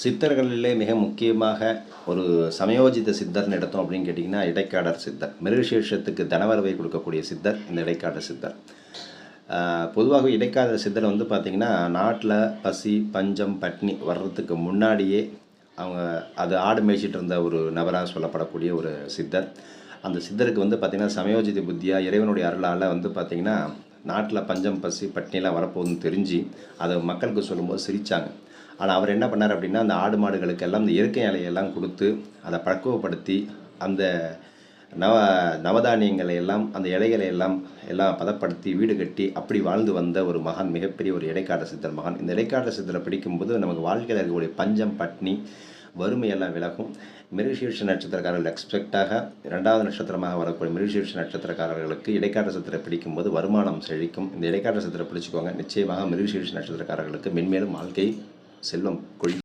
சித்தர்களிலே மிக முக்கியமாக ஒரு சமயோஜித சித்தர்னு எடுத்தோம் அப்படின்னு கேட்டிங்கன்னா இடைக்காடர் சித்தர். மிருகசீர்ஷத்துக்கு தனவரவை கொடுக்கக்கூடிய சித்தர் இந்த இடைக்காடர் சித்தர். பொதுவாக இடைக்காடர் சித்தர் பார்த்திங்கன்னா நாட்டில் பசி பஞ்சம் பட்னி வர்றதுக்கு முன்னாடியே அவங்க அது ஆடு மேய்ச்சிட்டு இருந்த ஒரு நபராக சொல்லப்படக்கூடிய ஒரு சித்தர். அந்த சித்தருக்கு பார்த்திங்கன்னா சமயோஜித புத்தியாக இறைவனுடைய அருளால் பார்த்திங்கன்னா நாட்டில் பஞ்சம் பசி பட்னிலாம் வரப்போகுதுன்னு தெரிஞ்சு அதை மக்களுக்கு சொல்லும்போது சிரித்தாங்க. ஆனால் அவர் என்ன பண்ணார் அப்படின்னா அந்த ஆடு மாடுகளுக்கெல்லாம் இந்த இயற்கை இலையெல்லாம் கொடுத்து அதை பக்குவப்படுத்தி அந்த நவதானியங்களை எல்லாம் அந்த இலைகளை எல்லாம் பதப்படுத்தி வீடு கட்டி அப்படி வாழ்ந்து வந்த ஒரு மகான், மிகப்பெரிய ஒரு இடைக்காட சித்தர் மகான். இந்த இடைக்காட சித்தரை பிடிக்கும்போது நமக்கு வாழ்க்கையில் இருக்கக்கூடிய பஞ்சம் பட்னி வறுமையெல்லாம் விலகும். மிருகசீர்ஷ நட்சத்திரக்காரர்கள் எக்ஸ்பெக்டாக 2வது நட்சத்திரமாக வரக்கூடிய மிருகசீர்ஷ நட்சத்திரக்காரர்களுக்கு இடைக்காட சித்திரை பிடிக்கும்போது வருமானம் செழிக்கும். இந்த இடைக்காட சித்திரை பிடிச்சிக்கோங்க. நிச்சயமாக மிருகசீர்ஷ நட்சத்திரக்காரர்களுக்கு மென்மேலும் வாழ்க்கை செல்வம் கொழி